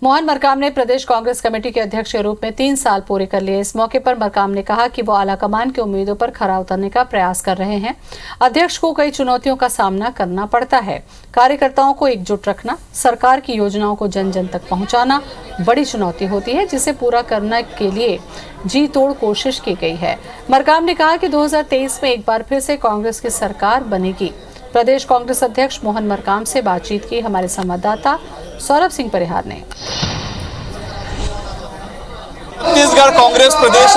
मोहन मरकाम ने प्रदेश कांग्रेस कमेटी के अध्यक्ष के रूप में 3 साल पूरे कर लिए। इस मौके पर मरकाम ने कहा कि वो आलाकमान की उम्मीदों पर खरा उतरने का प्रयास कर रहे हैं। अध्यक्ष को कई चुनौतियों का सामना करना पड़ता है। कार्यकर्ताओं को एकजुट रखना, सरकार की योजनाओं को जन जन तक पहुंचाना बड़ी चुनौती होती है, जिसे पूरा करने के लिए जी तोड़ कोशिश की गई है। मरकाम ने कहा कि 2023 में एक बार फिर से कांग्रेस की सरकार बनेगी। प्रदेश कांग्रेस अध्यक्ष मोहन मरकाम से बातचीत की हमारे संवाददाता सौरभ सिंह परिहार ने। छत्तीसगढ़ कांग्रेस प्रदेश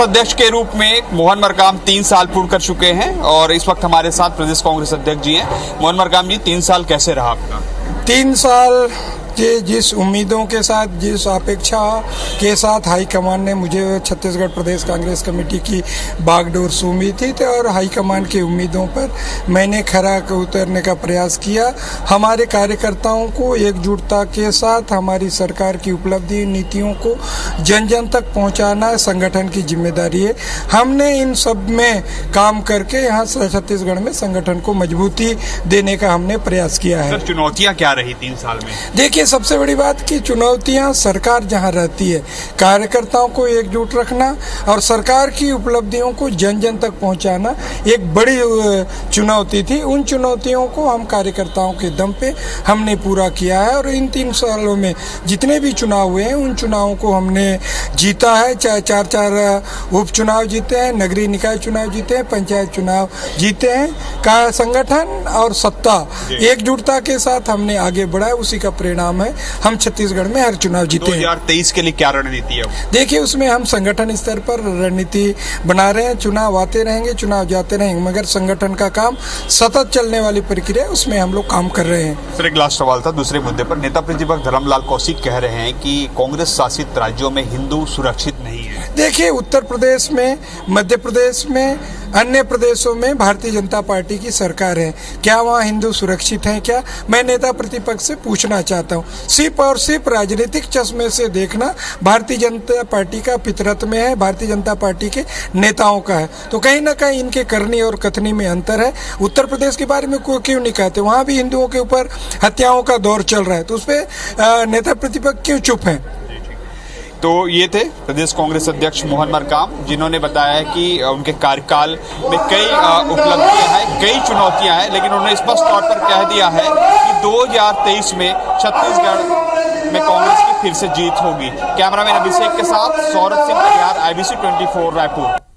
अध्यक्ष के रूप में मोहन मरकाम 3 साल पूर्ण कर चुके हैं और इस वक्त हमारे साथ प्रदेश कांग्रेस अध्यक्ष जी हैं। मोहन मरकाम जी, 3 साल कैसे रहा आपका? 3 साल के जिस उम्मीदों के साथ, जिस अपेक्षा के साथ हाईकमान ने मुझे छत्तीसगढ़ प्रदेश कांग्रेस कमेटी की बागडोर सौंपी थी और हाईकमान की उम्मीदों पर मैंने खरा उतरने का प्रयास किया। हमारे कार्यकर्ताओं को एकजुटता के साथ हमारी सरकार की उपलब्धि नीतियों को जन जन तक पहुंचाना संगठन की जिम्मेदारी है। हमने इन सब में काम करके यहाँ छत्तीसगढ़ में संगठन को मजबूती देने का हमने प्रयास किया है। चुनौतियाँ क्या रही 3 साल में? देखिए, सबसे बड़ी बात की चुनौतियां सरकार जहां रहती है, कार्यकर्ताओं को एकजुट रखना और सरकार की उपलब्धियों को जन जन तक पहुंचाना एक बड़ी चुनौती थी। उन चुनौतियों को हम कार्यकर्ताओं के दम पे हमने पूरा किया है और इन 3 सालों में जितने भी चुनाव हुए हैं उन चुनावों को हमने जीता है। चाहे 4 उपचुनाव जीते हैं, नगरीय निकाय चुनाव जीते हैं, पंचायत चुनाव जीते हैं। का संगठन और सत्ता एकजुटता के साथ हमने आगे बढ़ा है, उसी का परिणाम है हम छत्तीसगढ़ में हर चुनाव जीते हैं। 2023 के लिए क्या रणनीति है? देखिए, उसमें हम संगठन स्तर पर रणनीति बना रहे हैं। चुनाव आते रहेंगे, चुनाव जाते रहेंगे, मगर संगठन का काम सतत चलने वाली प्रक्रिया है, उसमें हम लोग काम कर रहे हैं। सर, एक लास्ट सवाल था दूसरे मुद्दे पर। नेता प्रतिपक्ष धर्मलाल कौशिक कह रहे हैं कि कांग्रेस शासित राज्यों में हिंदू सुरक्षित नहीं है। देखिए, उत्तर प्रदेश में, मध्य प्रदेश में, अन्य प्रदेशों में भारतीय जनता पार्टी की सरकार है। क्या वहाँ हिंदू सुरक्षित हैं? क्या मैं नेता प्रतिपक्ष से पूछना चाहता हूँ। सिर्फ और सिर्फ राजनीतिक चश्मे से देखना भारतीय जनता पार्टी का फितरत में है, भारतीय जनता पार्टी के नेताओं का है। तो कहीं ना कहीं इनके करनी और कथनी में अंतर है। उत्तर प्रदेश के बारे में क्यों नहीं कहते? वहाँ भी हिंदुओं के ऊपर हत्याओं का दौर चल रहा है, तो उस पर नेता प्रतिपक्ष क्यों चुप हैं? तो ये थे प्रदेश कांग्रेस अध्यक्ष मोहन मरकाम, जिन्होंने बताया कि उनके कार्यकाल में कई उपलब्धियां हैं, कई चुनौतियां हैं, लेकिन उन्होंने स्पष्ट तौर पर कह दिया है कि 2023 में छत्तीसगढ़ में कांग्रेस की फिर से जीत होगी। कैमरामैन अभिषेक के साथ सौरभ सिंह परिहार, IBC 24 रायपुर।